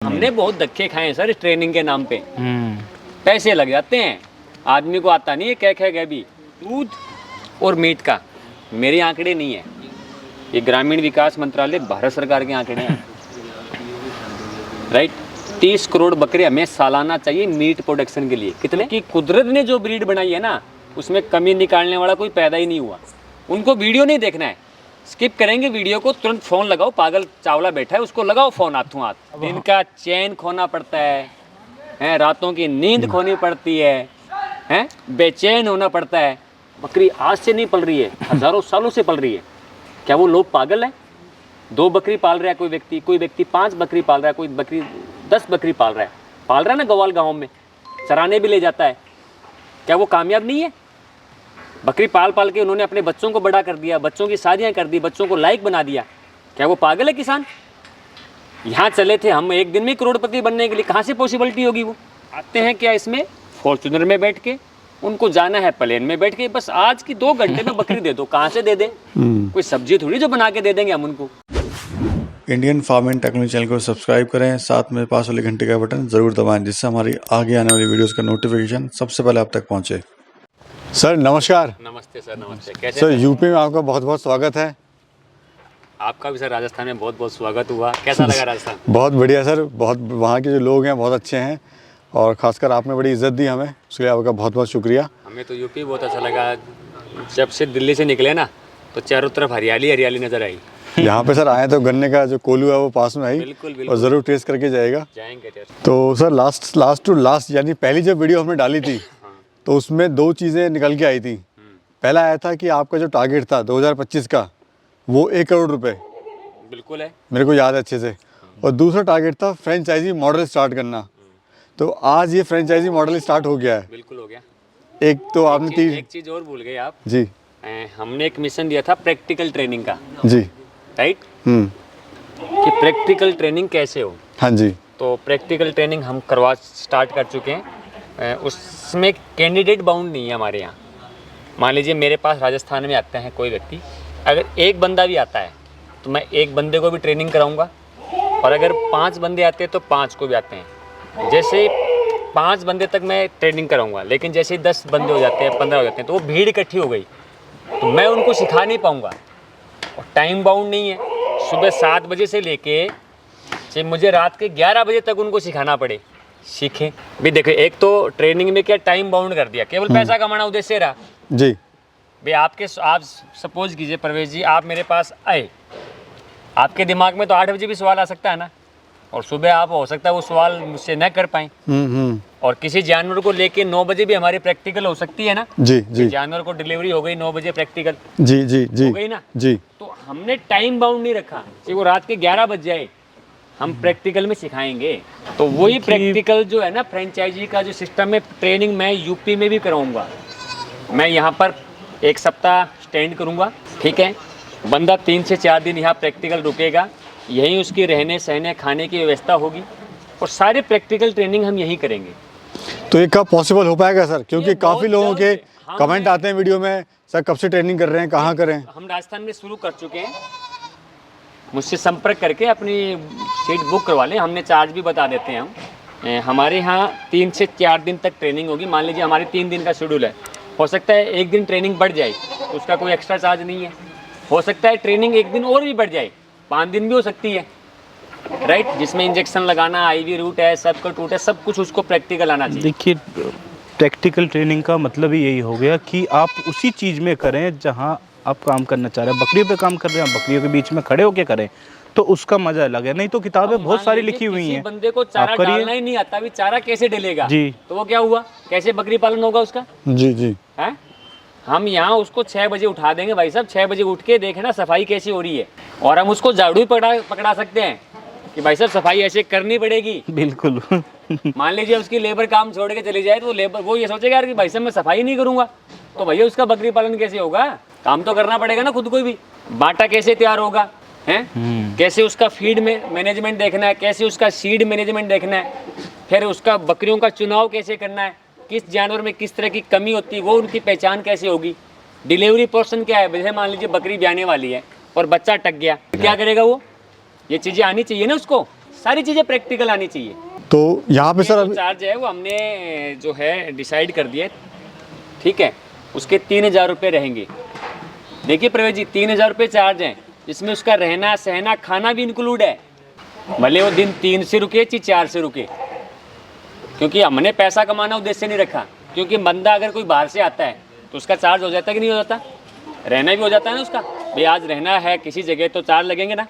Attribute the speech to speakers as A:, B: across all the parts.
A: हमने बहुत धक्के खाए हैं सर इस ट्रेनिंग के नाम पे। पैसे लग जाते हैं, आदमी को आता नहीं है क्या क्या भी दूध और मीट का। मेरे आंकड़े नहीं है, ये ग्रामीण विकास मंत्रालय भारत सरकार के आंकड़े हैं। राइट, 30 करोड़ बकरे हमें सालाना चाहिए मीट प्रोडक्शन के लिए। कितने की कुदरत ने जो ब्रीड बनाई है ना, उसमें कमी निकालने वाला कोई पैदा ही नहीं हुआ। उनको वीडियो नहीं देखना है, स्किप करेंगे वीडियो को, तुरंत फ़ोन लगाओ। पागल चावला बैठा है, उसको लगाओ फ़ोन हाथों हाथ। दिन का चैन खोना पड़ता है, रातों की नींद खोनी पड़ती है, बेचैन होना पड़ता है। बकरी आज से नहीं पल रही है, हज़ारों सालों से पल रही है। क्या वो लोग पागल हैं? 2 बकरी पाल रहा है कोई व्यक्ति 5 बकरी पाल रहा है, कोई बकरी 10 बकरी पाल रहा है ना गवाल गाँव में, चराने भी ले जाता है। क्या वो कामयाब नहीं है? बकरी पाल पाल के उन्होंने अपने बच्चों को बड़ा कर दिया, बच्चों की शादियां कर दी, बच्चों को लायक बना दिया। क्या वो पागल है किसान? यहाँ चले थे हम एक दिन में करोड़पति बनने के लिए, कहाँ से पॉसिबिलिटी होगी? वो आते हैं क्या इसमें फॉर्च्यूनर में बैठ के, उनको जाना है प्लेन में बैठ के। बस आज की 2 घंटे में बकरी दे दो, कहाँ से दे दें? कोई सब्जी थोड़ी जो बना के दे देंगे हम उनको।
B: Indian farm and technology channel को सब्सक्राइब करें, साथ में पास वाले घंटे का बटन जरूर दबाएं, जिससे हमारी आगे आने वाली वीडियोस का नोटिफिकेशन सबसे पहले आप तक पहुंचे।
C: सर नमस्कार।
A: नमस्ते सर, नमस्ते। कैसे
C: सर यूपी में आपका बहुत बहुत स्वागत है।
A: आपका भी सर राजस्थान में बहुत बहुत स्वागत हुआ। कैसा लगा राजस्थान?
C: बहुत बढ़िया सर, बहुत वहाँ के जो लोग हैं बहुत अच्छे हैं, और ख़ासकर आपने बड़ी इज्जत दी हमें, उसके लिए आपका बहुत बहुत शुक्रिया।
A: हमें तो यूपी बहुत अच्छा लगा। जब से दिल्ली से निकले ना, तो चारों तरफ हरियाली हरियाली नज़र आई।
C: यहाँ पे सर आए तो गन्ने का जो कोलू है वो पास में आई,
A: बिल्कुल
C: और
A: बिल्कुल
C: ज़रूर टेस्ट करके जाएगा।
A: जाएंगे टेस्ट।
C: तो सर लास्ट टू लास्ट यानी पहली जब वीडियो हमने डाली थी तो उसमें 2 चीज़ें निकल के आई थी। पहला आया था कि आपका जो टारगेट था 2025 का वो 1 करोड़ रुपए
A: बिल्कुल है,
C: मेरे को याद है अच्छे से, और दूसरा टारगेट था फ्रेंचाइजी मॉडल स्टार्ट करना। तो आज ये फ्रेंचाइजी मॉडल स्टार्ट हो गया है।
A: बिल्कुल हो गया।
C: एक तो आपने
A: एक चीज़ और भूल गए आप
C: जी
A: हमने एक मिशन दिया था प्रैक्टिकल ट्रेनिंग का।
C: जी
A: राइट, कि प्रैक्टिकल ट्रेनिंग कैसे हो।
C: हाँ जी
A: तो प्रैक्टिकल ट्रेनिंग हम करवा स्टार्ट कर चुके हैं। उसमें कैंडिडेट बाउंड नहीं है हमारे यहाँ। मान लीजिए मेरे पास राजस्थान में आते हैं कोई व्यक्ति, अगर एक बंदा भी आता है तो मैं एक बंदे को भी ट्रेनिंग कराऊंगा, और अगर 5 बंदे आते हैं तो 5 को भी आते हैं। जैसे 5 बंदे तक मैं ट्रेनिंग कराऊंगा, लेकिन जैसे ही 10 बंदे हो जाते हैं, 15 हो जाते हैं, तो वो भीड़ इकट्ठी हो गई, तो मैं उनको सिखा नहीं पाऊँगा। और टाइम बाउंड नहीं है, सुबह 7 बजे से लेके चाहे मुझे रात के 11 बजे तक उनको सिखाना पड़े, सीखें भी। देखो, एक तो ट्रेनिंग में क्या टाइम बाउंड कर दिया, केवल पैसा कमाना उद्देश्य रहा
C: जी।
A: भाई। आप सपोज कीजिए परवेज जी, आप मेरे पास आए, आपके दिमाग में तो 8 बजे भी सवाल आ सकता है ना, और सुबह आप हो सकता है वो सवाल मुझसे न कर पाएँ। और किसी जानवर को लेके 9 बजे भी हमारी प्रैक्टिकल हो सकती है ना।
C: जी जी
A: जानवर को डिलीवरी हो गई 9 बजे प्रैक्टिकल
C: जी जी जी
A: हो गई ना।
C: जी।
A: तो हमने टाइम बाउंड नहीं रखा कि वो रात के 11 बज जाए, हम प्रैक्टिकल में सिखाएंगे। तो वही प्रैक्टिकल जो है ना, फ्रेंचाइजी का जो सिस्टम है, ट्रेनिंग मैं यूपी में भी कराऊंगा। मैं यहाँ पर 1 सप्ताह स्टैंड करूँगा, ठीक है। बंदा 3 से 4 दिन यहाँ प्रैक्टिकल रुकेगा, यहीं उसकी रहने सहने खाने की व्यवस्था होगी, और सारे प्रैक्टिकल ट्रेनिंग हम यहीं करेंगे।
C: तो ये कब पॉसिबल हो पाएगा सर? क्योंकि काफ़ी लोगों के
A: हाँ,
C: कमेंट आते हैं वीडियो में, सर कब से ट्रेनिंग कर रहे हैं, कहाँ करें?
A: हम राजस्थान में शुरू कर चुके हैं। मुझसे संपर्क करके अपनी सीट बुक करवा लें, हमने चार्ज भी बता देते हैं हम। हमारे यहाँ 3 से 4 दिन तक ट्रेनिंग होगी। मान लीजिए हमारे 3 दिन का शेड्यूल है, हो सकता है 1 दिन ट्रेनिंग बढ़ जाए, तो उसका कोई एक्स्ट्रा चार्ज नहीं है। हो सकता है ट्रेनिंग 1 दिन और भी बढ़ जाए, 5 दिन भी हो सकती है। राइट, जिसमें इंजेक्शन लगाना, आईवी रूट है, सबका टूट है, सब कुछ उसको प्रैक्टिकल आना चाहिए।
D: देखिए, प्रैक्टिकल ट्रेनिंग का मतलब ही यही हो गया कि आप उसी चीज़ में करें जहां आप काम करना चाह रहे हैं। बकरियों पे काम कर रहे हैं, बकरियों के बीच में खड़े होके करें, तो उसका मज़ा अलग है। नहीं तो किताबें बहुत सारी लिखी हुई हैं,
A: बंदे को चारा डालना ही नहीं आता, भी चारा कैसे डलेगा
D: जी,
A: तो वो क्या हुआ, कैसे बकरी पालन होगा उसका?
C: जी जी
A: है। हम यहाँ उसको 6 बजे उठा देंगे भाई साहब, 6 बजे उठ के देखे ना सफाई कैसी हो रही है, और हम उसको झाड़ू ही पकड़ा सकते हैं कि भाई साहब सफाई ऐसे करनी पड़ेगी।
D: बिल्कुल।
A: मान लीजिए उसकी लेबर काम छोड़ के चली जाए, तो लेबर वो ये सोचेगा यार कि भाई साहब मैं सफाई नहीं करूंगा, तो भैया उसका बकरी पालन कैसे होगा? काम तो करना पड़ेगा ना खुद को भी। बाटा कैसे तैयार होगा, हैं? कैसे उसका फीड में मैनेजमेंट देखना है, कैसे उसका सीड मैनेजमेंट देखना है, फिर उसका बकरियों का चुनाव कैसे करना है, किस जानवर में किस तरह की कमी होती है, वो उनकी पहचान कैसे होगी। डिलीवरी पोर्शन क्या है, जैसे मान लीजिए बकरी ब्याने वाली है और बच्चा अटक गया, क्या करेगा वो? ये चीज़ें आनी चाहिए ना उसको। सारी चीज़ें प्रैक्टिकल आनी चाहिए।
C: तो यहाँ पे सर
A: जो
C: अभी
A: चार्ज है वो हमने जो है डिसाइड कर दिया है, ठीक है। उसके 3,000 रुपये रहेंगे। देखिए प्रवेश जी, 3,000 रुपये चार्ज हैं, जिसमें उसका रहना सहना खाना भी इंक्लूड है। भले वो दिन 3 से रुके चाहे 4 से रुके, क्योंकि हमने पैसा कमाना उद्देश्य नहीं रखा। क्योंकि बंदा अगर कोई बाहर से आता है तो उसका चार्ज हो जाता है कि नहीं हो जाता, रहना भी हो जाता है ना उसका। भाई आज रहना है किसी जगह तो चार्ज लगेंगे ना,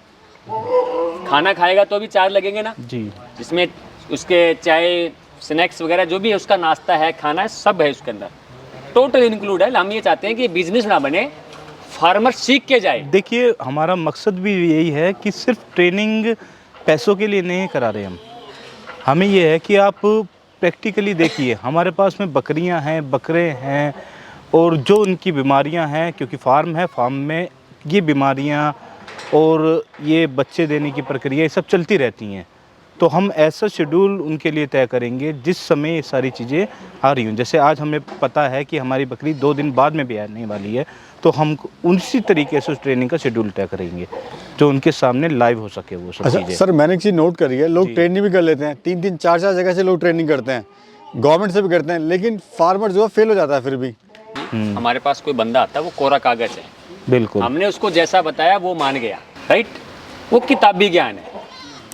A: खाना खाएगा तो भी चार्ज लगेंगे ना
D: जी।
A: जिसमें उसके चाय स्नैक्स वगैरह जो भी है, उसका नाश्ता है खाना है सब है उसके अंदर, टोटल इंक्लूड है। हम ये चाहते हैं कि बिजनेस ना बने, फार्मर सीख के जाए।
D: देखिए हमारा मकसद भी यही है कि सिर्फ ट्रेनिंग पैसों के लिए नहीं करा रहे हम। हमें ये है कि आप प्रैक्टिकली देखिए, हमारे पास में बकरियां हैं, बकरे हैं, और जो उनकी बीमारियां हैं, क्योंकि फार्म है, फार्म में ये बीमारियां और ये बच्चे देने की प्रक्रिया ये सब चलती रहती हैं। तो हम ऐसा शेड्यूल उनके लिए तय करेंगे जिस समय ये सारी चीज़ें आ रही हों। जैसे आज हमें पता है कि हमारी बकरी 2 दिन बाद में भी आने वाली है, तो हम उसी तरीके से उस ट्रेनिंग का शेड्यूल तय करेंगे जो उनके सामने लाइव हो सके वो सब
C: अच्छा
D: चीज़ें।
C: सर, मैंने एक चीज़ नोट करी है, लोग ट्रेनिंग भी कर लेते हैं, 3-3 4-4 जगह से लोग ट्रेनिंग करते हैं, गवर्नमेंट से भी करते हैं, लेकिन फार्मर जो है फेल हो जाता है फिर भी।
A: हमारे पास कोई बंदा आता है वो कोरा कागज है,
D: बिल्कुल।
A: हमने उसको जैसा बताया वो मान गया, राइट। वो किताबी ज्ञान है,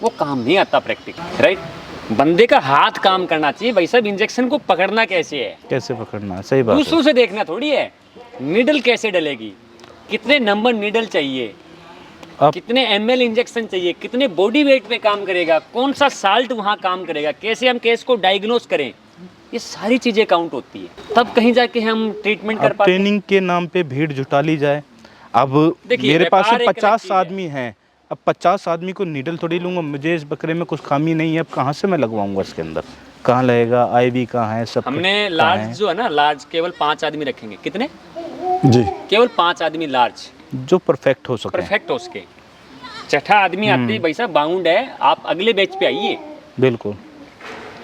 A: वो काम नहीं आता प्रैक्टिकल, राइट। बंदे का हाथ काम करना चाहिए। भाई साहब इंजेक्शन को पकड़ना कैसे है,
D: कैसे पकड़ना है, सही बात है।
A: दूसरों से देखना थोड़ी है। नीडल कैसे डलेगी, कितने नंबर नीडल चाहिए,
D: अब-
A: कितने ml इंजेक्शन चाहिए, कितने बॉडी वेट पे काम करेगा, कौन सा साल्ट वहाँ काम करेगा, कैसे हम केस को डायग्नोस करें, ये सारी चीज़ें काउंट होती है। तब कहीं जाके हम ट्रीटमेंट कर
D: अब
A: पाते हैं।
D: ट्रेनिंग के नाम पे भीड़ जुटा ली जाए। अब
A: देखिए,
D: मेरे पास
A: व्यापार
D: से
A: एक अलग
D: 50
A: चीज़ है।
D: आदमी हैं, अब 50 आदमी को नीडल थोड़ी लूँगा, मुझे इस बकरे में कुछ खामी नहीं है, अब कहाँ से मैं लगवाऊंगा इसके अंदर, कहाँ लगेगा, IV कहाँ है, सब
A: हमने
D: कहाँ है।
A: लार्ज जो है ना, लार्ज केवल 5 आदमी रखेंगे। कितने?
C: जी
A: केवल 5 आदमी लार्ज,
D: जो परफेक्ट हो सके।
A: परफेक्ट हो सके। छठा आदमी आते ही भाई साहब बाउंड है, आप अगले बैच पे आइए।
D: बिल्कुल।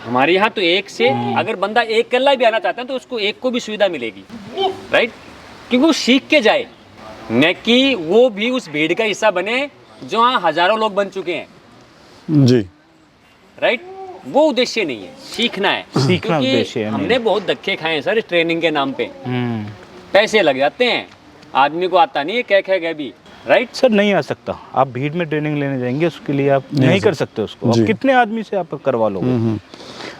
A: हमारे यहाँ तो एक से अगर बंदा एक कल्ला भी आना चाहता है तो उसको एक को भी सुविधा मिलेगी, राइट। क्योंकि वो सीख के जाए, न कि वो भी उस भीड़ का हिस्सा बने जो हाँ हजारों लोग बन चुके हैं,
C: जी
A: राइट। वो उद्देश्य नहीं है, सीखना है।
D: सीखना
A: क्योंकि
D: उद्देश्य है
A: हमने बहुत धक्के खाए हैं सर इस ट्रेनिंग के नाम पे,
D: हम्म।
A: पैसे लग जाते हैं, आदमी को आता नहीं है कह गए भी, राइट।
D: सर नहीं आ सकता, आप भीड़ में ट्रेनिंग लेने जाएंगे उसके लिए आप नहीं कर सकते उसको।
C: जी।
D: अब कितने आदमी से आप करवा लोगे।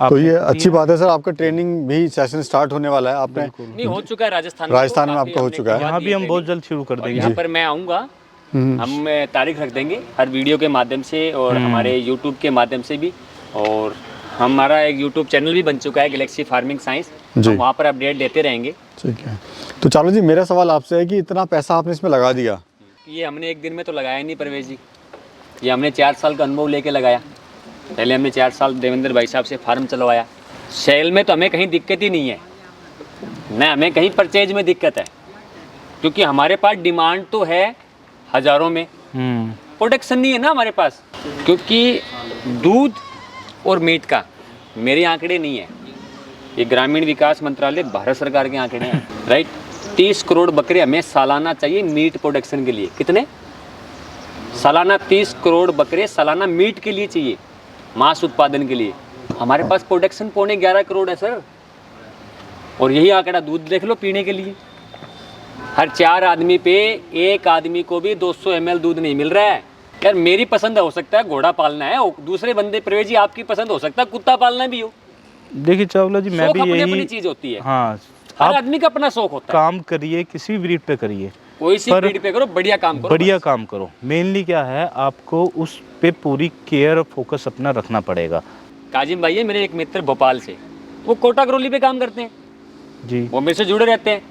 D: आप
C: तो ये अच्छी बात है सर, आपका ट्रेनिंग भी सेशन स्टार्ट होने वाला है। आपने
A: नहीं हो चुका है राजस्थान
C: राजस्थान में
A: काफी
C: आपका हो
A: हमने
C: चुका है।
A: करवा
D: यहाँ
A: दी
D: भी हम
A: training।
D: बहुत जल्द शुरू कर
A: और
D: देंगे।
A: यहाँ पर मैं आऊँगा, हम तारीख रख देंगे हर वीडियो के माध्यम से और हमारे यूट्यूब के माध्यम से भी। और हमारा एक यूट्यूब चैनल भी बन चुका है, गैलेक्सी फार्मिंग साइंस,
C: जी।
A: हम वहाँ पर अपडेट देते रहेंगे।
C: ठीक है। तो चालू जी, मेरा सवाल आपसे है कि इतना पैसा आपने इसमें लगा दिया,
A: ये हमने एक दिन में तो लगाया नहीं परवेज जी, ये हमने 4 साल का अनुभव लेके लगाया। पहले हमने 4 साल देवेंद्र भाई साहब से फार्म चलवाया। सेल में तो हमें कहीं दिक्कत ही नहीं है, न हमें कहीं परचेज में दिक्कत है, क्योंकि हमारे पास डिमांड तो है हज़ारों में, प्रोडक्शन नहीं है ना हमारे पास। क्योंकि दूध और मीट का मेरे आंकड़े नहीं है, ये ग्रामीण विकास मंत्रालय भारत सरकार के आंकड़े हैं, राइट। 30 करोड़ बकरे हमें सालाना चाहिए मीट प्रोडक्शन के लिए। कितने? सालाना 30 करोड़ बकरे सालाना मीट के लिए चाहिए, मांस उत्पादन के लिए। हमारे पास प्रोडक्शन 11.25 करोड़ है सर, और यही आंकड़ा दूध देख लो पीने के लिए। हर 4 आदमी पे एक आदमी को भी 200 ml दूध नहीं मिल रहा है। यार मेरी पसंद हो सकता है घोड़ा पालना है, और दूसरे बंदे प्रवेश जी आपकी पसंद हो सकता है कुत्ता पालना भी हो।
D: देखिए चावला जी, मैं
A: शौक
D: भी
A: अपनी अपनी
D: यही
A: चीज होती है,
D: हाँ,
A: हर
D: आप
A: आदमी का अपना शौक होता है।
D: काम करिए, किसी भी ब्रीड पे करिए,
A: कोई सी
D: पर
A: ब्रीड पे करो, बढ़िया काम करो,
D: बढ़िया काम करो। मेनली क्या है, आपको उस पे पूरी केयर और फोकस अपना रखना पड़ेगा।
A: काजिम भाई है मेरे एक मित्र भोपाल से, वो कोटा करौली पे काम करते हैं,
D: जी।
A: वो मेरे से जुड़े रहते हैं।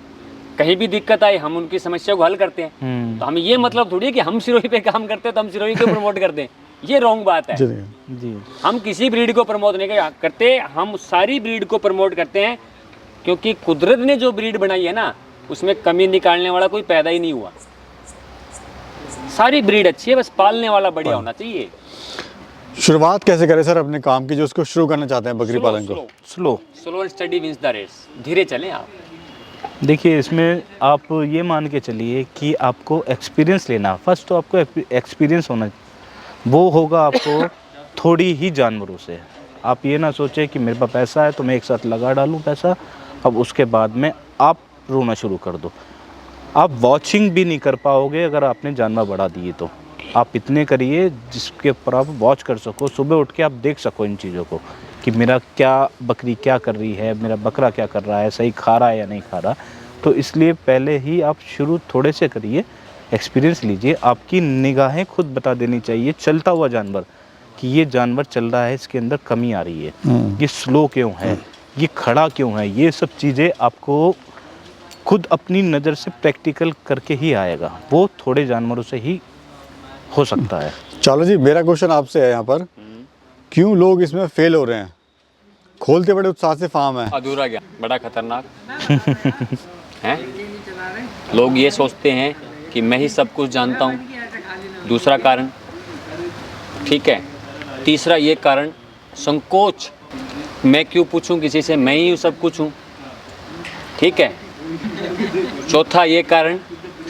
A: कहीं भी दिक्कत आए हम उनकी समस्या को हल करते हैं। तो हमें ये मतलब थोड़ी है कि हम सिरोही पे काम करते हैं तो हम सिरोही को प्रमोट करते हैं, ये रॉन्ग बात है।
D: जी।
A: हम किसी ब्रीड को प्रमोट नहीं करते, हम सारी ब्रीड को प्रमोट करते हैं, क्योंकि कुदरत ने जो ब्रीड बनाई है ना, उसमें कमी निकालने वाला कोई पैदा ही नहीं हुआ। सारी ब्रीड अच्छी है, बस पालने वाला बढ़िया होना चाहिए।
C: शुरुआत कैसे करें सर अपने काम की, जो उसको शुरू करना चाहते हैं बकरी पालन को?
D: Slow.
A: And steady wins the race, धीरे चलें आप।
D: देखिए इसमें आप ये मान के चलिए कि आपको एक्सपीरियंस लेना, फर्स्ट तो आपको एक्सपीरियंस होना, वो होगा आपको थोड़ी ही जानवरों से है। आप ये ना सोचें कि मेरे पास पैसा है तो मैं एक साथ लगा डालूं पैसा, अब उसके बाद में आप रोना शुरू कर दो। आप वॉचिंग भी नहीं कर पाओगे अगर आपने जानवर बढ़ा दिए तो। आप इतने करिए जिसके ऊपर आप वॉच कर सको, सुबह उठ के आप देख सको इन चीज़ों को कि मेरा क्या बकरी क्या कर रही है, मेरा बकरा क्या कर रहा है, सही खा रहा है या नहीं खा रहा। तो इसलिए पहले ही आप शुरू थोड़े से करिए, एक्सपीरियंस लीजिए। आपकी निगाहें खुद बता देनी चाहिए चलता हुआ जानवर कि ये जानवर चल रहा है, इसके अंदर कमी आ रही है, ये स्लो क्यों है, ये खड़ा क्यों है। ये सब चीज़ें आपको खुद अपनी नज़र से प्रैक्टिकल करके ही आएगा, वो थोड़े जानवरों से ही हो सकता है।
C: चलो जी, मेरा क्वेश्चन आपसे है यहाँ पर, क्यों लोग इसमें फेल हो रहे हैं? खोलते बड़े उत्साह से फार्म है,
A: अधूरा क्या, बड़ा खतरनाक है। लोग ये सोचते हैं कि मैं ही सब कुछ जानता हूँ, दूसरा कारण, ठीक है। तीसरा ये कारण संकोच, मैं क्यों पूछूं किसी से, मैं ही सब कुछ हूँ, ठीक है। चौथा ये कारण,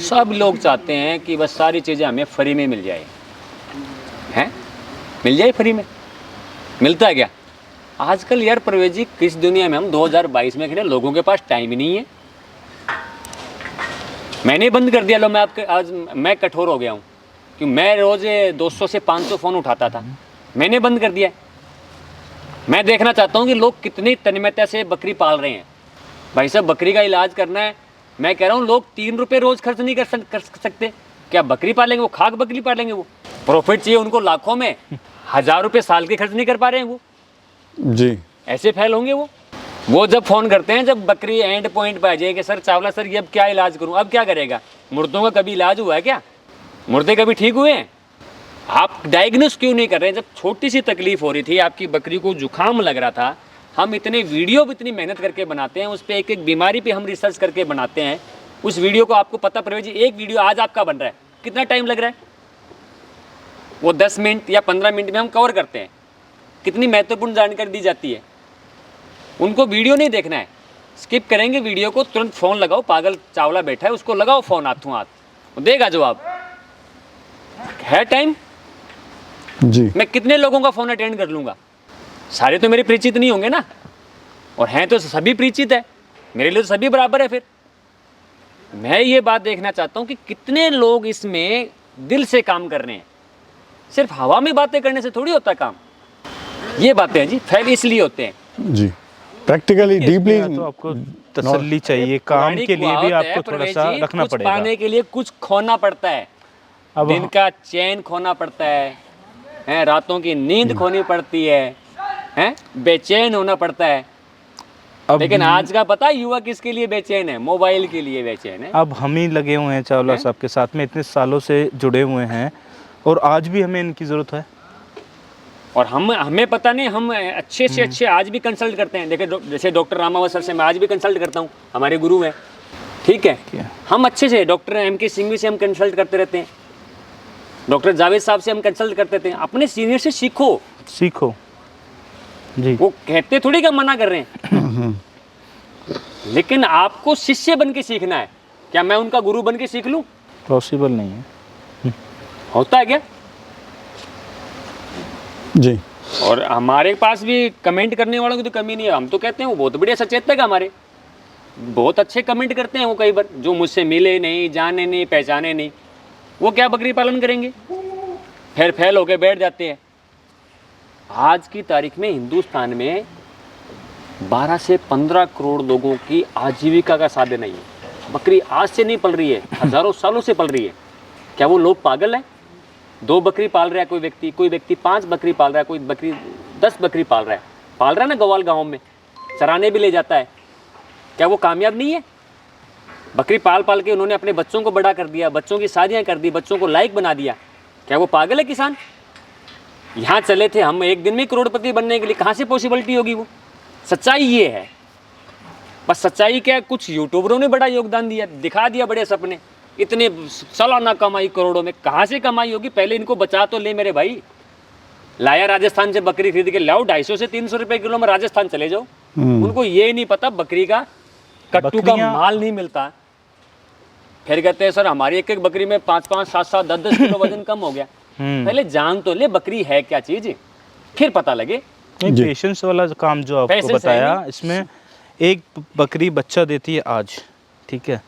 A: सब लोग चाहते हैं कि बस सारी चीज़ें हमें फ्री में मिल जाए, हैं, मिल जाए फ्री में। मिलता है क्या आजकल यार प्रवेश जी? किस दुनिया में हम 2022 में खड़े, लोगों के पास टाइम ही नहीं है। मैंने बंद कर दिया, लो मैं आपके आज मैं कठोर हो गया हूँ कि मैं रोज़ 200 से 500 फ़ोन उठाता था, मैंने बंद कर दिया। मैं देखना चाहता हूँ कि लोग कितनी तन्मयता से बकरी पाल रहे हैं। भाई साहब, बकरी का इलाज करना है, मैं कह रहा हूँ लोग 3 रुपये रोज़ खर्च नहीं कर सकते क्या? बकरी पालेंगे वो, खाक बकरी पालेंगे वो, प्रॉफिट चाहिए उनको लाखों में, 1000 रुपये साल के खर्च नहीं कर पा रहे हैं वो
C: जी।
A: ऐसे फैल होंगे वो जब फ़ोन करते हैं, जब बकरी एंड पॉइंट पे आ जाए कि सर चावला सर ये अब क्या इलाज करूं, अब क्या करेगा? मुर्दों का कभी इलाज हुआ है क्या? मुर्दे कभी ठीक हुए हैं? आप डायग्नोस क्यों नहीं कर रहे हैं? जब छोटी सी तकलीफ हो रही थी, आपकी बकरी को जुकाम लग रहा था, हम इतने वीडियो भी इतनी मेहनत करके बनाते हैं, उस पर एक एक बीमारी पे हम रिसर्च करके बनाते हैं। उस वीडियो को आपको पता प्रवेश जी, एक वीडियो आज आपका बन रहा है, कितना टाइम लग रहा है? वो 10 मिनट या 15 मिनट में हम कवर करते हैं। कितनी महत्वपूर्ण जानकारी दी जाती है। उनको वीडियो नहीं देखना है, स्किप करेंगे वीडियो को, तुरंत फ़ोन लगाओ, पागल चावला बैठा है उसको लगाओ फ़ोन हाथों हाथ, वो देगा जवाब। है टाइम
C: जी।
A: मैं कितने लोगों का फ़ोन अटेंड कर लूँगा? सारे तो मेरे परिचित नहीं होंगे ना, और हैं तो सभी परिचित है, मेरे लिए तो सभी बराबर है। फिर मैं ये बात देखना चाहता हूँ कि कितने लोग इसमें दिल से काम कर रहे हैं। सिर्फ हवा में बातें करने से थोड़ी होता काम। ये बातें हैं जी, फैल इसलिए होते हैं
C: जी, प्रैक्टिकली डीपली
D: तो आपको तसल्ली चाहिए, काम के लिए भी आपको थोड़ा सा रखना
A: कुछ
D: पड़ेगा।
A: पाने के लिए कुछ खोना पड़ता है।
D: अब
A: दिन का चैन खोना पड़ता है, रातों की नींद खोनी पड़ती है, बेचैन होना पड़ता है। लेकिन आज का पता है युवा किसके लिए बेचैन है? मोबाइल के लिए बेचैन है।
D: अब हम ही लगे हुए हैं चावला साहब के साथ में, इतने सालों से जुड़े हुए हैं, और आज भी हमें इनकी ज़रूरत है।
A: और हमें पता नहीं, हम अच्छे से अच्छे आज भी कंसल्ट करते हैं। देखिए जैसे डॉक्टर रामावत सर से मैं आज भी कंसल्ट करता हूँ, हमारे गुरु हैं, ठीक है। हम अच्छे से डॉक्टर M.K. सिंघवी से हम कंसल्ट करते रहते हैं, डॉक्टर जावेद साहब से हम कंसल्ट करते थे। अपने सीनियर से सीखो जी। वो कहते थोड़ी कि मना कर रहे हैं, लेकिन आपको शिष्य बन के सीखना है। क्या मैं उनका गुरु बन के सीख लूँ?
D: पॉसिबल नहीं है।
A: होता है क्या
C: जी।
A: और हमारे पास भी कमेंट करने वालों की तो कमी नहीं है। हम तो कहते हैं वो बहुत बढ़िया सचेतक है, हमारे बहुत अच्छे कमेंट करते हैं वो। कई बार जो मुझसे मिले नहीं, जाने नहीं, पहचाने नहीं, वो क्या बकरी पालन करेंगे, फिर फैल होके बैठ जाते हैं। आज की तारीख में हिंदुस्तान में 12 से 15 करोड़ लोगों की आजीविका का साधन नहीं है। बकरी आज से नहीं पल रही है, हज़ारों सालों से पल रही है। क्या वो लोग पागल हैं? 2 बकरी पाल रहा है कोई व्यक्ति 5 बकरी पाल रहा है, कोई बकरी 10 बकरी पाल रहा है ना गवाल गाँव में, चराने भी ले जाता है। क्या वो कामयाब नहीं है? बकरी पाल पाल के उन्होंने अपने बच्चों को बड़ा कर दिया, बच्चों की शादियाँ कर दी, बच्चों को लायक बना दिया। क्या वो पागल है किसान? यहाँ चले थे हम एक दिन में करोड़पति बनने के लिए, कहाँ से पॉसिबिलिटी होगी वो? सच्चाई ये है। बस सच्चाई क्या, कुछ यूट्यूबरों ने बड़ा योगदान दिया, दिखा दिया बड़े सपने, इतने सालाना कमाई करोड़ों में। कहाँ से कमाई होगी? पहले इनको बचा तो ले मेरे भाई। लाया राजस्थान से बकरी खरीद के लाओ, 250 से 300 रुपये किलो में राजस्थान चले जाओ। उनको ये नहीं पता बकरी का कट्टू का माल नहीं मिलता। फिर कहते हैं सर हमारी एक एक बकरी में 5-5, 7-7, 10-10 किलो वजन कम हो गया। पहले जान तो ले बकरी है क्या चीज। फिर पता लगे।
D: नहीं,
C: जी।
D: पेशेंस वाला काम जो आपको
A: Patience है
D: बताया,
A: नहीं।
D: इसमें एक बकरी बच्चा देती है आज, ठीक है,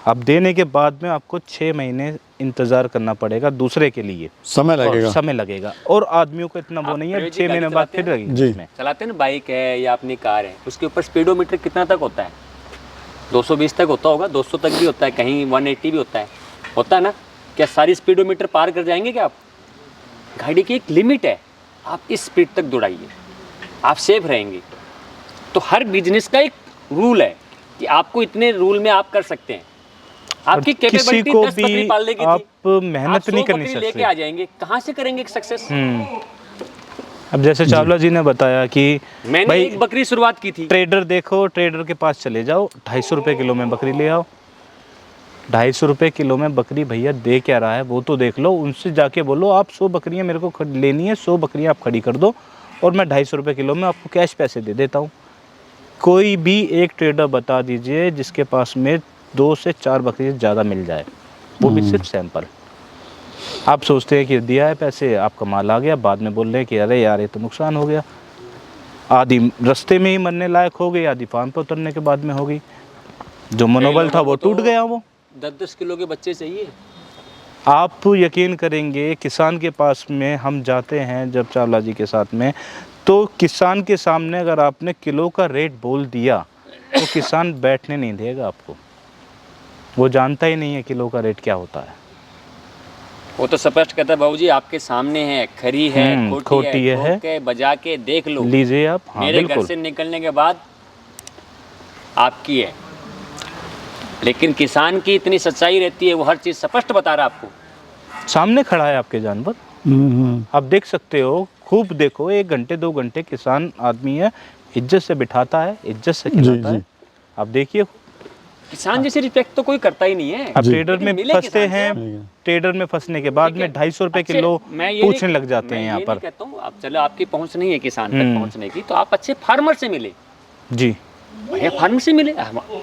D: अब देने के बाद में आपको 6 महीने इंतज़ार करना पड़ेगा दूसरे के लिए,
C: समय
D: और
C: लगेगा।
D: समय लगेगा, और आदमियों को इतना वो
A: आप
D: नहीं है,
A: प्रवेश जी
D: 6 महीने
A: गाड़ी
D: बाद
A: चलाते
D: फिर
A: हैं?
D: लगेगा
C: जी।
D: इसमें।
A: चलाते हैं ना, बाइक है या अपनी कार है, उसके ऊपर स्पीडोमीटर कितना तक होता है? 220 तक होता होगा, 200 तक भी होता है, कहीं 180 भी होता है ना? क्या सारी स्पीडोमीटर पार कर जाएंगे क्या आप? गाड़ी की एक लिमिट है, आप इस स्पीड तक दौड़ाइए, आप सेफ रहेंगे। तो हर बिजनेस का एक रूल है कि आपको इतने रूल में आप कर सकते हैं। आपकी
D: किसी
A: कैपेबिलिटी
D: को
A: 10 बकरी
D: भी
A: पालने की
D: आप
A: थी,
D: मेहनत
A: आप
D: नहीं
A: 100
D: करनी
A: बकरी
D: सकते।
A: लेके आ जाएंगे, कहाँ से करेंगे सक्सेस?
D: अब जैसे चावला जी ने बताया कि
A: मैंने
D: भाई
A: एक बकरी शुरुआत की थी,
D: ट्रेडर देखो, ट्रेडर के पास चले जाओ, 250 रुपये किलो में बकरी ले आओ। 250 रुपये किलो में बकरी भैया दे क्या रहा है वो तो देख लो। उनसे जाके बोलो आप 100 बकरियाँ मेरे को लेनी है, 100 बकरियाँ आप खड़ी कर दो और मैं 250 रुपये किलो में आपको कैश पैसे दे देता हूँ। कोई भी एक ट्रेडर बता दीजिए जिसके पास में 2 से 4 बकरी ज़्यादा मिल जाए, वो भी सिर्फ सैंपल। आप सोचते हैं कि दिया है पैसे, आपका माल आ गया, बाद में बोल रहे हैं कि अरे यार ये तो नुकसान हो गया। आधी रास्ते में ही मरने लायक हो गई, आधी फार्म पे उतरने के बाद में हो गई। जो मनोबल था वो टूट गया। वो
A: 10-10 किलो के बच्चे चाहिए।
D: आप यकीन करेंगे, किसान के पास में हम जाते हैं जब चावला जी के साथ में, तो किसान के सामने अगर आपने किलो का रेट बोल दिया तो किसान बैठने नहीं देगा आपको। वो जानता ही नहीं है किलो का रेट क्या होता है।
A: वो तो स्पष्ट कहता है बाबूजी आपके सामने है, खरी है, खोटी है,
D: है,
A: ठोक के बजा के देख लो,
D: लीजिए आप। हाँ
A: मेरे घर
D: बिल्कुल।
A: से निकलने के बाद आपकी है। लेकिन किसान की इतनी सच्चाई रहती है, वो हर चीज़ स्पष्ट बता रहा है आपको।
D: सामने खड़ा है आपके जानवर, आप देख सकते हो, खूब देखो। 1 घंटे 2 घंटे किसान आदमी है, इज्जत से बिठाता है, इज्जत से खिलाता है। आप देखिए,
A: किसान जैसी रिस्पेक्ट तो कोई करता ही नहीं है।
D: अब ट्रेडर
A: लेकिन
D: में
A: मिले
D: फंसते
A: किसान से
D: हैं,
A: आप।
D: ट्रेडर में फंसने के बाद
A: ठीक
D: में
A: है।
D: 250 रुपये
A: अच्छे-
D: किलो
A: मैं ये
D: पूछने
A: नहीं-
D: लग जाते
A: मैं
D: हैं यहाँ
A: ये
D: पर।
A: नहीं कहता हूँ, आप चलो आपकी पहुँच नहीं है किसान तक पहुँचने की, तो आप अच्छे फार्मर से मिले,
D: जी।
A: भैया फार्मर से मिले।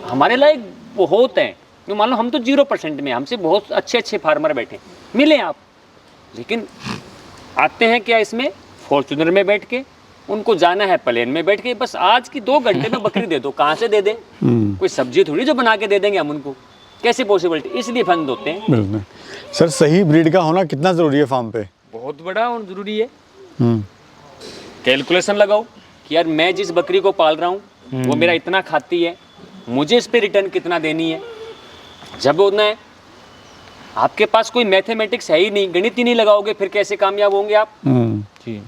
A: हमारे लायक बहुत हैं, जो मान लो हम तो 0% में, हमसे बहुत अच्छे अच्छे फार्मर बैठे, मिले आप। लेकिन आते हैं क्या इसमें, फॉर्चूनर में बैठ के, उनको जाना है प्लेन में बैठ के, बस आज की 2 घंटे में बकरी दे दो। कहाँ से दे दें? कोई सब्जी थोड़ी जो बना के दे देंगे हम उनको, कैसे पॉसिबिलिटी? इसलिए फंड होते हैं।
C: बिल्कुल। सर सही ब्रीड का होना कितना ज़रूरी है फार्म पे?
A: बहुत बड़ा और ज़रूरी है। कैलकुलेशन लगाओ कि यार मैं जिस बकरी को पाल रहा हूँ वो मेरा इतना खाती है, मुझे इस पे रिटर्न कितना देनी है। जब होना है, आपके पास कोई मैथमेटिक्स है ही नहीं, गणित ही नहीं लगाओगे, फिर कैसे कामयाब होंगे आप?
D: जी।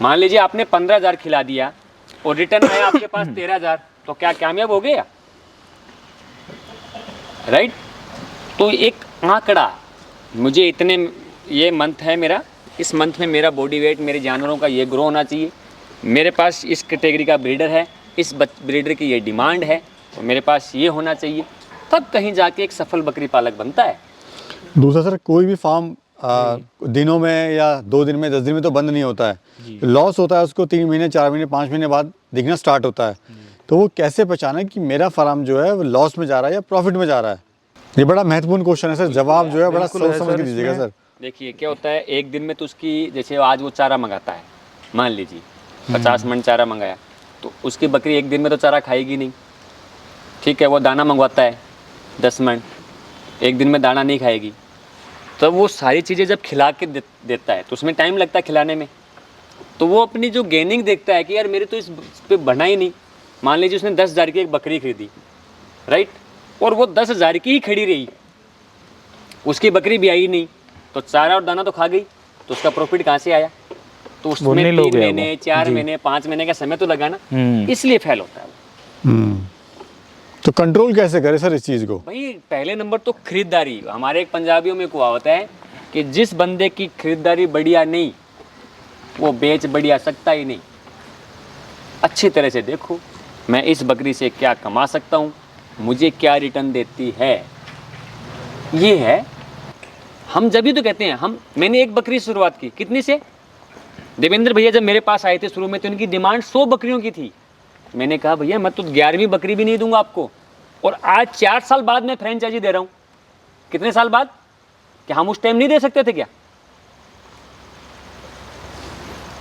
A: मान लीजिए आपने 15,000 खिला दिया और रिटर्न आया आपके पास 13,000, तो क्या कामयाब हो गया? राइट? तो एक आंकड़ा, मुझे इतने, ये मंथ है मेरा, इस मंथ में मेरा बॉडी वेट मेरे जानवरों का ये ग्रो होना चाहिए, मेरे पास इस कैटेगरी का ब्रीडर है, इस ब्रीडर की ये डिमांड है, और मेरे पास ये होना चाहिए, तब कहीं जाके एक सफल बकरी पालक बनता है।
C: दूसरा सर, कोई भी फार्म दिनों में या 2 दिन में 10 दिन में तो बंद नहीं होता है। लॉस होता है उसको 3 महीने 4 महीने 5 महीने बाद दिखना स्टार्ट होता है। तो वो कैसे पहचाने कि मेरा फार्म जो है वो लॉस में जा रहा है या प्रॉफिट में जा रहा है? ये बड़ा महत्वपूर्ण क्वेश्चन है सर, जवाब जो है बड़ा
D: बिल्कुल
C: सोच
D: है
C: समझ
D: सर
C: के दीजिएगा
D: इसमें।
C: सर।
A: देखिए क्या होता है, एक दिन में तो उसकी, जैसे आज वो चारा मंगाता है, मान लीजिए 50 मन चारा मंगाया, तो उसकी बकरी एक दिन में तो चारा खाएगी नहीं। ठीक है, वो दाना मंगवाता है 10 मन, एक दिन में दाना नहीं खाएगी। तो वो सारी चीज़ें जब खिला के देता है तो उसमें टाइम लगता है खिलाने में। तो वो अपनी जो गेनिंग देखता है कि यार मेरे तो इस पे बढ़ना ही नहीं। मान लीजिए उसने 10,000 की एक बकरी खरीदी, राइट, और वो 10,000 की ही खड़ी रही, उसकी बकरी भी आई नहीं, तो चारा और दाना तो खा गई, तो उसका प्रॉफिट कहाँ से आया? तो उसमें 3 महीने 4 महीने 5 महीने का समय तो लगा ना, इसलिए फेल होता है वो।
C: तो कंट्रोल कैसे करें सर इस चीज़ को?
A: भाई पहले नंबर तो खरीदारी। हमारे एक पंजाबियों में कहावत है कि जिस बंदे की खरीदारी बढ़िया नहीं, वो बेच बढ़िया सकता ही नहीं। अच्छी तरह से देखो, मैं इस बकरी से क्या कमा सकता हूँ, मुझे क्या रिटर्न देती है, ये है। हम जब भी तो कहते हैं, मैंने एक बकरी से शुरुआत की, कितनी से? देवेंद्र भैया जब मेरे पास आए थे शुरू में तो इनकी डिमांड 100 बकरियों की थी। मैंने कहा भैया मैं तो 11वीं बकरी भी नहीं दूंगा आपको, और आज 4 साल बाद मैं फ्रेंचाइजी दे रहा हूँ। कितने साल बाद? क्या हम उस टाइम नहीं दे सकते थे क्या?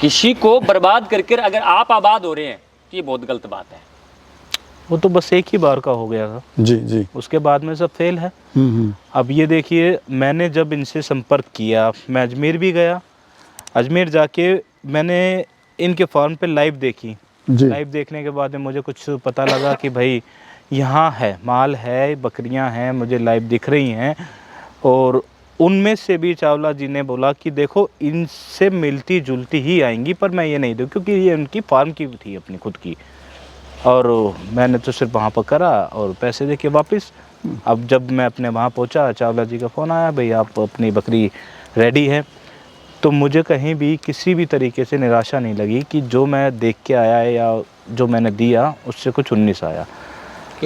A: किसी को बर्बाद करके अगर आप आबाद हो रहे हैं तो ये बहुत गलत बात है।
D: वो तो बस एक ही बार का हो गया था,
C: जी जी।
D: उसके बाद में सब फेल है। अब ये देखिए, मैंने जब इनसे संपर्क किया, मैं अजमेर भी गया, अजमेर जाके मैंने इनके फार्म पे लाइव देखी।
C: जी।
D: लाइव देखने के बाद में मुझे कुछ पता लगा कि भाई यहाँ है, माल है, बकरियाँ हैं, मुझे लाइव दिख रही हैं। और उनमें से भी चावला जी ने बोला कि देखो इनसे मिलती जुलती ही आएंगी, पर मैं ये नहीं दूँ क्योंकि ये उनकी फार्म की थी अपनी खुद की। और मैंने तो सिर्फ वहाँ पर करा और पैसे दे के वापस। अब जब मैं अपने वहाँ पहुँचा, चावला जी का फ़ोन आया, भाई आप अपनी बकरी रेडी है। तो मुझे कहीं भी किसी भी तरीके से निराशा नहीं लगी कि जो मैं देख के आया या जो मैंने दिया उससे कुछ 19 आया।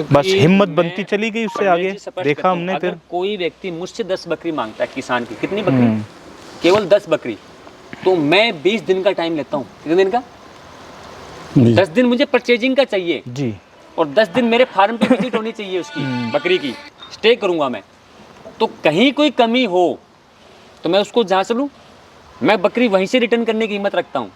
D: बस हिम्मत बनती चली गई, उससे आगे देखा हमने। फिर
A: कोई व्यक्ति मुझसे 10 बकरी मांगता है, किसान की कितनी बकरी, केवल 10 बकरी, तो मैं 20 दिन का टाइम लेता हूँ। कितने दिन का? 10 दिन मुझे परचेजिंग का चाहिए
D: जी।
A: और 10 दिन मेरे फार्म पे विजिट होनी चाहिए उसकी बकरी की, स्टे करूँगा मैं। तो कहीं कोई कमी हो तो मैं उसको जहाँ से लूँ, मैं बकरी वहीं से रिटर्न करने की हिम्मत रखता हूँ।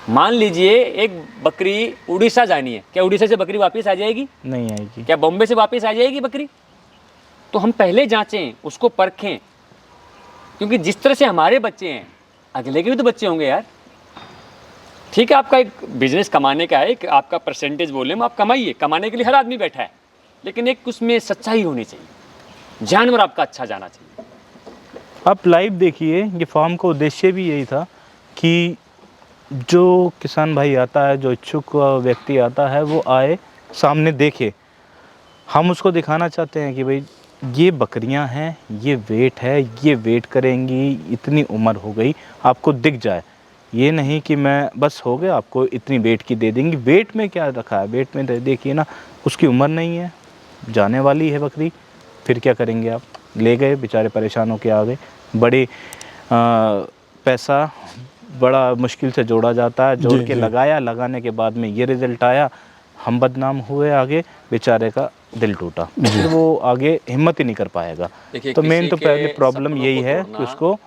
A: मान लीजिए एक बकरी उड़ीसा जानी है, क्या उड़ीसा से बकरी वापस आ जाएगी?
D: नहीं आएगी।
A: क्या बॉम्बे से वापस आ जाएगी बकरी? तो हम पहले जांचें, उसको परखें, क्योंकि जिस तरह से हमारे बच्चे हैं अगले के भी तो बच्चे होंगे यार। ठीक है, आपका एक बिजनेस कमाने का है, एक आपका परसेंटेज बोले हम, आप कमाइए, कमाने के लिए हर आदमी बैठा है, लेकिन एक उसमें सच्चाई होनी चाहिए, जानवर आपका अच्छा जाना चाहिए।
D: आप लाइव देखिए, ये फार्म का उद्देश्य भी यही था कि जो किसान भाई आता है, जो इच्छुक व्यक्ति आता है, वो आए, सामने देखे। हम उसको दिखाना चाहते हैं कि भाई ये बकरियां हैं, ये वेट है, ये वेट करेंगी, इतनी उम्र हो गई, आपको दिख जाए। ये नहीं कि मैं बस हो गया आपको इतनी वेट की दे देंगी। वेट में क्या रखा है? वेट में देखिए ना, उसकी उम्र नहीं है, जाने वाली है बकरी, फिर क्या करेंगे आप? ले गए, बेचारे परेशान होकर आ गए। बड़े पैसा बड़ा मुश्किल से जोड़ा जाता है, जोड़ के लगाया, लगाने के बाद में ये रिज़ल्ट आया, हम बदनाम हुए, आगे बेचारे का दिल टूटा, फिर वो आगे हिम्मत ही नहीं कर पाएगा। तो मेन तो पहले प्रॉब्लम यही है कि उसको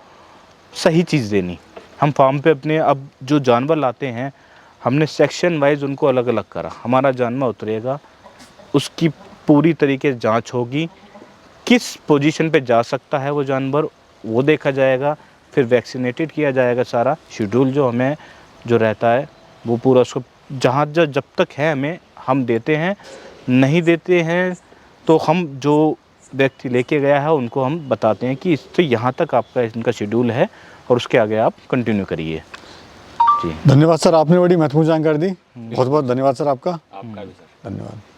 D: सही चीज़ देनी। हम फार्म पे अपने अब जो जानवर लाते हैं, हमने सेक्शन वाइज उनको अलग अलग करा। हमारा जानवर उतरेगा, उसकी पूरी तरीके से जाँच होगी, किस पोजीशन पे जा सकता है वो जानवर, वो देखा जाएगा, फिर वैक्सीनेटेड किया जाएगा। सारा शेड्यूल जो हमें जो रहता है वो पूरा उसको जहाँ जब तक है हमें हम देते हैं, नहीं देते हैं तो हम जो व्यक्ति लेके गया है उनको हम बताते हैं कि इससे यहाँ तक आपका इनका शेड्यूल है और उसके आगे आप कंटिन्यू करिए। जी
C: धन्यवाद सर, आपने बड़ी महत्वपूर्ण जानकारी दी। बहुत बहुत धन्यवाद सर आपका।
A: आपका भी सर।
C: धन्यवाद।